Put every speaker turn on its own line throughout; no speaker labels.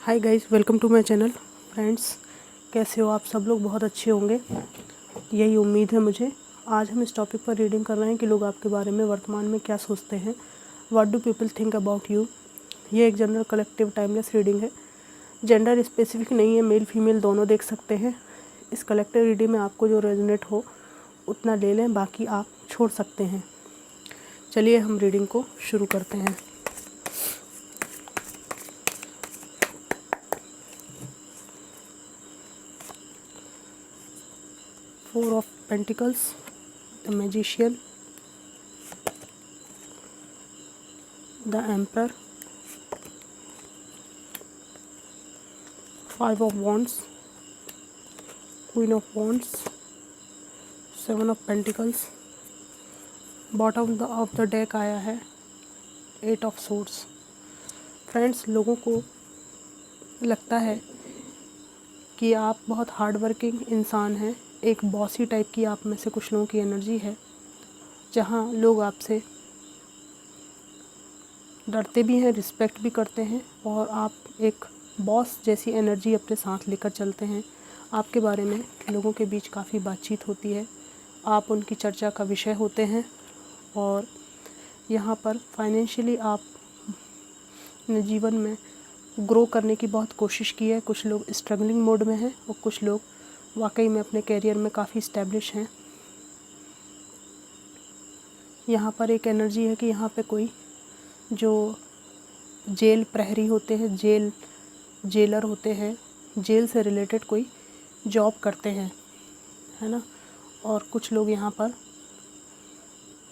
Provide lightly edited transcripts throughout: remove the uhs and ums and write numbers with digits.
Hi guys, welcome to my channel. Friends, कैसे हो आप सब लोग? बहुत अच्छे होंगे, यही उम्मीद है मुझे। आज हम इस टॉपिक पर रीडिंग कर रहे हैं कि लोग आपके बारे में वर्तमान में क्या सोचते हैं। What do people think about you. ये एक जनरल कलेक्टिव टाइमलेस रीडिंग है, जेंडर स्पेसिफिक नहीं है, मेल फीमेल दोनों देख सकते हैं। इस कलेक्टिव रीडिंग में आपको जो रेजोनेट हो उतना ले लें, बाकी आप छोड़ सकते हैं। चलिए हम रीडिंग को शुरू करते हैं। Four of Pentacles, the Magician, the Emperor, Five of Wands, Queen of Wands, Seven of Pentacles। Bottom of the deck आया है एट ऑफ सोर्ड्स। फ्रेंड्स, लोगों को लगता है कि आप बहुत हार्ड वर्किंग इंसान हैं। एक बॉसी टाइप की आप में से कुछ लोगों की एनर्जी है, जहाँ लोग आपसे डरते भी हैं, रिस्पेक्ट भी करते हैं, और आप एक बॉस जैसी एनर्जी अपने साथ लेकर चलते हैं। आपके बारे में लोगों के बीच काफ़ी बातचीत होती है, आप उनकी चर्चा का विषय होते हैं। और यहाँ पर फाइनेंशियली आप अपने जीवन में ग्रो करने की बहुत कोशिश की है। कुछ लोग स्ट्रगलिंग मोड में हैं और कुछ लोग वाकई में अपने कैरियर में काफ़ी इस्टेब्लिश हैं। यहाँ पर एक एनर्जी है कि यहाँ पे कोई जो जेल प्रहरी होते हैं, जेलर होते हैं, जेल से रिलेटेड कोई जॉब करते हैं, है ना। और कुछ लोग यहाँ पर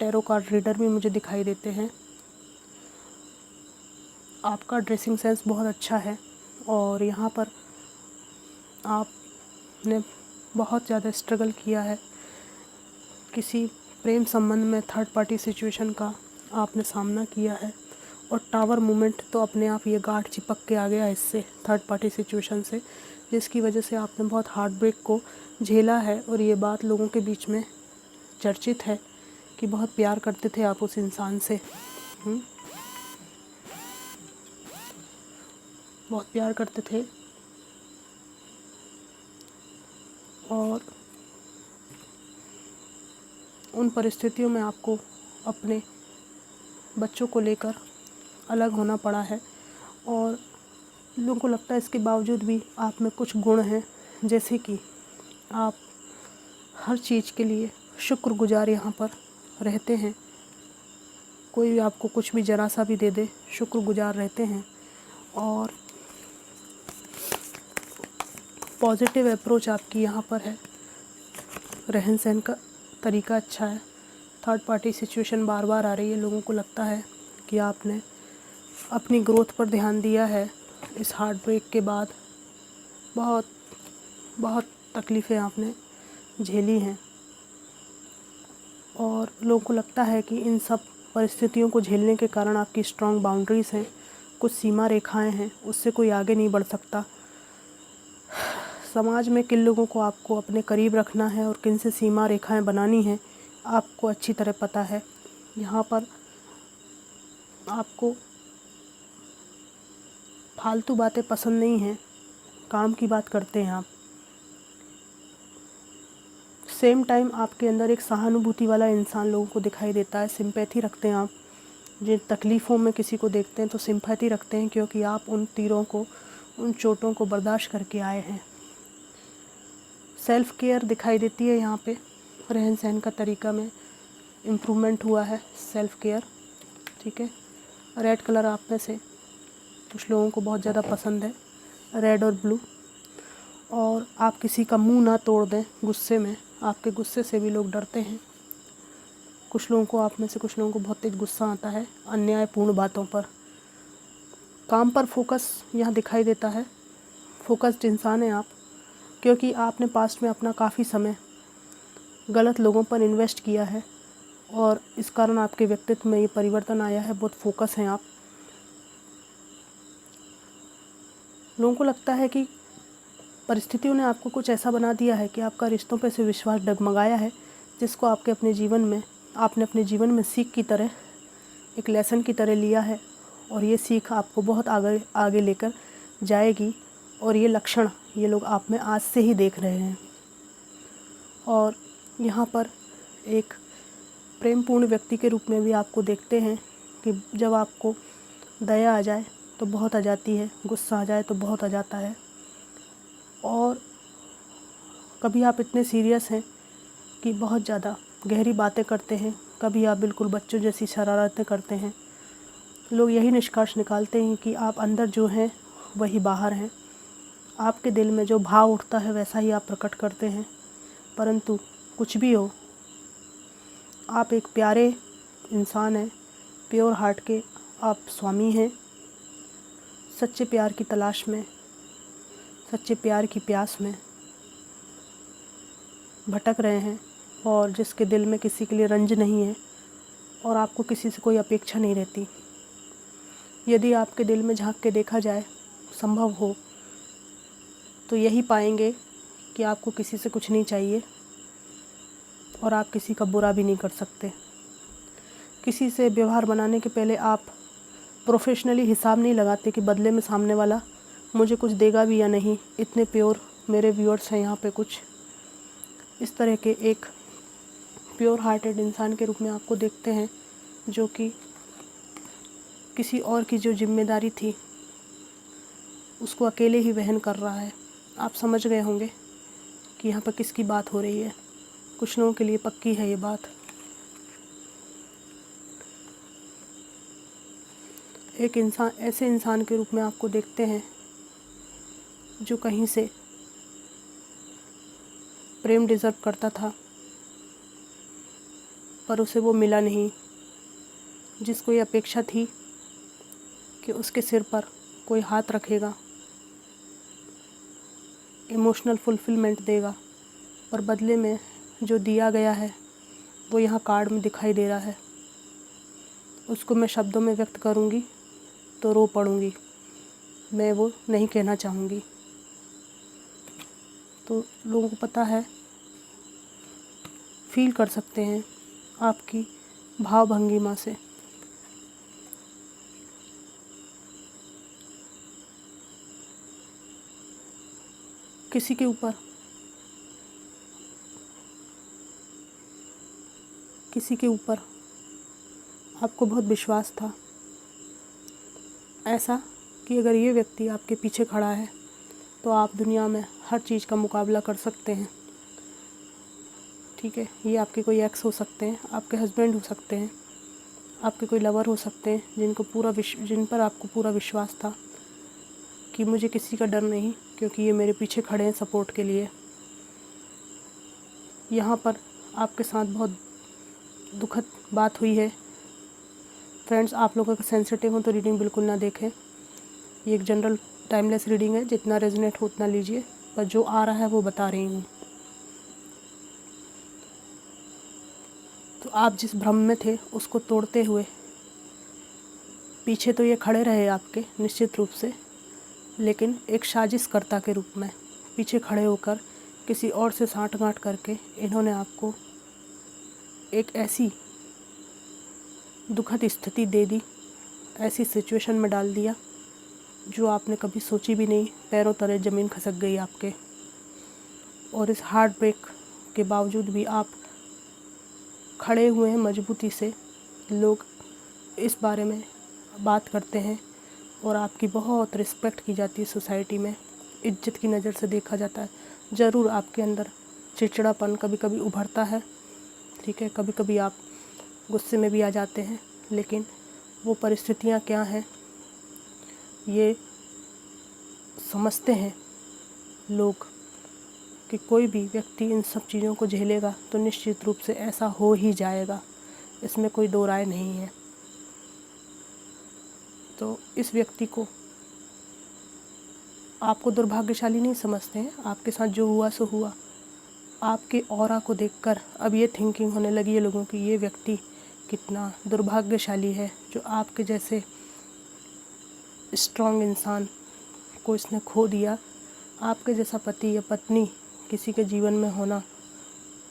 टैरो कार्ड रीडर भी मुझे दिखाई देते हैं। आपका ड्रेसिंग सेंस बहुत अच्छा है और यहाँ पर आपने बहुत ज़्यादा स्ट्रगल किया है। किसी प्रेम संबंध में थर्ड पार्टी सिचुएशन का आपने सामना किया है, और टावर मूवमेंट तो अपने आप ये गार्ड चिपक के आ गया इससे, थर्ड पार्टी सिचुएशन से, जिसकी वजह से आपने बहुत हार्ट ब्रेक को झेला है। और ये बात लोगों के बीच में चर्चित है कि बहुत प्यार करते थे आप उस इंसान से, बहुत प्यार करते थे। और उन परिस्थितियों में आपको अपने बच्चों को लेकर अलग होना पड़ा है, और लोगों को लगता है इसके बावजूद भी आप में कुछ गुण हैं, जैसे कि आप हर चीज़ के लिए शुक्रगुजार यहाँ पर रहते हैं। कोई भी आपको कुछ भी ज़रा सा भी दे दे, शुक्रगुजार रहते हैं। और पॉजिटिव अप्रोच आपकी यहाँ पर है, रहन सहन का तरीका अच्छा है। थर्ड पार्टी सिचुएशन बार बार आ रही है, लोगों को लगता है कि आपने अपनी ग्रोथ पर ध्यान दिया है। इस हार्ट ब्रेक के बाद बहुत बहुत तकलीफ़ें आपने झेली हैं, और लोगों को लगता है कि इन सब परिस्थितियों को झेलने के कारण आपकी स्ट्रॉन्ग बाउंड्रीज़ हैं, कुछ सीमा रेखाएं हैं, उससे कोई आगे नहीं बढ़ सकता। समाज में किन लोगों को आपको अपने करीब रखना है और किन से सीमा रेखाएं बनानी हैं, आपको अच्छी तरह पता है। यहाँ पर आपको फालतू बातें पसंद नहीं हैं, काम की बात करते हैं आप। सेम टाइम आपके अंदर एक सहानुभूति वाला इंसान लोगों को दिखाई देता है, सिंपैथी रखते हैं आप। जिन तकलीफ़ों में किसी को देखते हैं तो सिंपैथी रखते हैं, क्योंकि आप उन तीरों को, उन चोटों को बर्दाश्त करके आए हैं। सेल्फ़ केयर दिखाई देती है यहाँ पे, रहन सहन का तरीका में इम्प्रूवमेंट हुआ है, सेल्फ़ केयर, ठीक है। रेड कलर आप में से कुछ लोगों को बहुत ज़्यादा पसंद है, रेड और ब्लू। और आप किसी का मुंह ना तोड़ दें गुस्से में, आपके गुस्से से भी लोग डरते हैं। कुछ लोगों को, आप में से कुछ लोगों को बहुत तेज गुस्सा आता है अन्यायपूर्ण बातों पर। काम पर फोकस यहाँ दिखाई देता है, फोकस्ड इंसान हैं आप, क्योंकि आपने पास्ट में अपना काफ़ी समय गलत लोगों पर इन्वेस्ट किया है, और इस कारण आपके व्यक्तित्व में ये परिवर्तन आया है। बहुत फोकस हैं आप। लोगों को लगता है कि परिस्थितियों ने आपको कुछ ऐसा बना दिया है कि आपका रिश्तों पर से विश्वास डगमगाया है, जिसको आपने अपने जीवन में सीख की तरह, एक लेसन की तरह लिया है, और ये सीख आपको बहुत आगे लेकर जाएगी और ये लक्षण ये लोग आप में आज से ही देख रहे हैं। और यहाँ पर एक प्रेमपूर्ण व्यक्ति के रूप में भी आपको देखते हैं कि जब आपको दया आ जाए तो बहुत आ जाती है, गुस्सा आ जाए तो बहुत आ जाता है। और कभी आप इतने सीरियस हैं कि बहुत ज़्यादा गहरी बातें करते हैं, कभी आप बिल्कुल बच्चों जैसी शरारतें करते हैं। लोग यही निष्कर्ष निकालते हैं कि आप अंदर जो हैं वही बाहर हैं। आपके दिल में जो भाव उठता है वैसा ही आप प्रकट करते हैं। परंतु कुछ भी हो, आप एक प्यारे इंसान हैं, प्योर हार्ट के आप स्वामी हैं। सच्चे प्यार की तलाश में, सच्चे प्यार की प्यास में भटक रहे हैं, और जिसके दिल में किसी के लिए रंज नहीं है और आपको किसी से कोई अपेक्षा नहीं रहती। यदि आपके दिल में झांक के देखा जाए, संभव हो, तो यही पाएंगे कि आपको किसी से कुछ नहीं चाहिए और आप किसी का बुरा भी नहीं कर सकते। किसी से व्यवहार बनाने के पहले आप प्रोफेशनली हिसाब नहीं लगाते कि बदले में सामने वाला मुझे कुछ देगा भी या नहीं। इतने प्योर मेरे व्यूअर्स हैं यहाँ पे कुछ इस तरह के एक प्योर हार्टेड इंसान के रूप में आपको देखते हैं, जो कि किसी और की जो जिम्मेदारी थी उसको अकेले ही वहन कर रहा है। आप समझ गए होंगे कि यहाँ पर किसकी बात हो रही है। कुछ लोगों के लिए पक्की है ये बात। एक इंसान, ऐसे इंसान के रूप में आपको देखते हैं जो कहीं से प्रेम डिज़र्व करता था पर उसे वो मिला नहीं। जिसको ये अपेक्षा थी कि उसके सिर पर कोई हाथ रखेगा, इमोशनल फुलफिलमेंट देगा, और बदले में जो दिया गया है वो यहाँ कार्ड में दिखाई दे रहा है। उसको मैं शब्दों में व्यक्त करूँगी तो रो पड़ूँगी, मैं वो नहीं कहना चाहूँगी। तो लोगों को पता है, फील कर सकते हैं आपकी भाव भंगिमा से। किसी के ऊपर आपको बहुत विश्वास था, ऐसा कि अगर ये व्यक्ति आपके पीछे खड़ा है तो आप दुनिया में हर चीज़ का मुकाबला कर सकते हैं। ठीक है, ये आपके कोई एक्स हो सकते हैं, आपके हस्बैंड हो सकते हैं, आपके कोई लवर हो सकते हैं, जिन पर आपको पूरा विश्वास था कि मुझे किसी का डर नहीं, क्योंकि ये मेरे पीछे खड़े हैं सपोर्ट के लिए। यहाँ पर आपके साथ बहुत दुखद बात हुई है। फ्रेंड्स, आप लोगों का सेंसिटिव हो तो रीडिंग बिल्कुल ना देखें। ये एक जनरल टाइमलेस रीडिंग है, जितना रेजोनेट हो उतना लीजिए, पर जो आ रहा है वो बता रही हूँ। तो आप जिस भ्रम में थे उसको तोड़ते हुए पीछे तो ये खड़े रहे आपके निश्चित रूप से, लेकिन एक साजिशकर्ता के रूप में पीछे खड़े होकर किसी और से साठगांठ करके इन्होंने आपको एक ऐसी दुखद स्थिति दे दी, ऐसी सिचुएशन में डाल दिया जो आपने कभी सोची भी नहीं। पैरों तले ज़मीन खसक गई आपके, और इस हार्ट ब्रेक के बावजूद भी आप खड़े हुए हैं मजबूती से। लोग इस बारे में बात करते हैं और आपकी बहुत रिस्पेक्ट की जाती है सोसाइटी में, इज्जत की नज़र से देखा जाता है। ज़रूर आपके अंदर चिड़चिड़ापन कभी कभी उभरता है, ठीक है, कभी कभी आप गुस्से में भी आ जाते हैं, लेकिन वो परिस्थितियाँ क्या हैं ये समझते हैं लोग कि कोई भी व्यक्ति इन सब चीज़ों को झेलेगा तो निश्चित रूप से ऐसा हो ही जाएगा, इसमें कोई दो राय नहीं है। तो इस व्यक्ति को आपको दुर्भाग्यशाली नहीं समझते हैं, आपके साथ जो हुआ सो हुआ। आपके ऑरा को देखकर अब ये थिंकिंग होने लगी है लोगों की, ये व्यक्ति कितना दुर्भाग्यशाली है जो आपके जैसे स्ट्रॉन्ग इंसान को इसने खो दिया। आपके जैसा पति या पत्नी किसी के जीवन में होना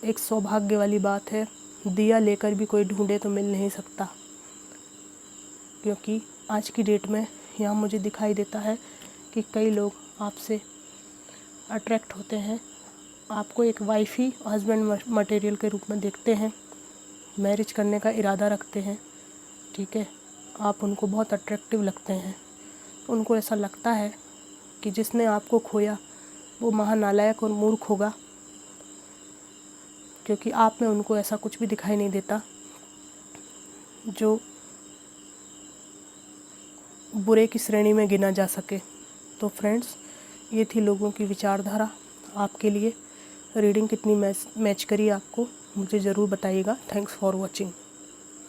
एक सौभाग्य वाली बात है। दिया लेकर भी कोई ढूंढे तो मिल नहीं सकता, क्योंकि आज की डेट में यहाँ मुझे दिखाई देता है कि कई लोग आपसे अट्रैक्ट होते हैं, आपको एक वाइफी हस्बैंड मटेरियल के रूप में देखते हैं, मैरिज करने का इरादा रखते हैं, ठीक है। आप उनको बहुत अट्रैक्टिव लगते हैं। उनको ऐसा लगता है कि जिसने आपको खोया वो महानालायक और मूर्ख होगा, क्योंकि आप में उनको ऐसा कुछ भी दिखाई नहीं देता जो बुरे की श्रेणी में गिना जा सके। तो फ्रेंड्स, ये थी लोगों की विचारधारा आपके लिए। रीडिंग कितनी मैच करी आपको मुझे ज़रूर बताइएगा। Thanks for watching.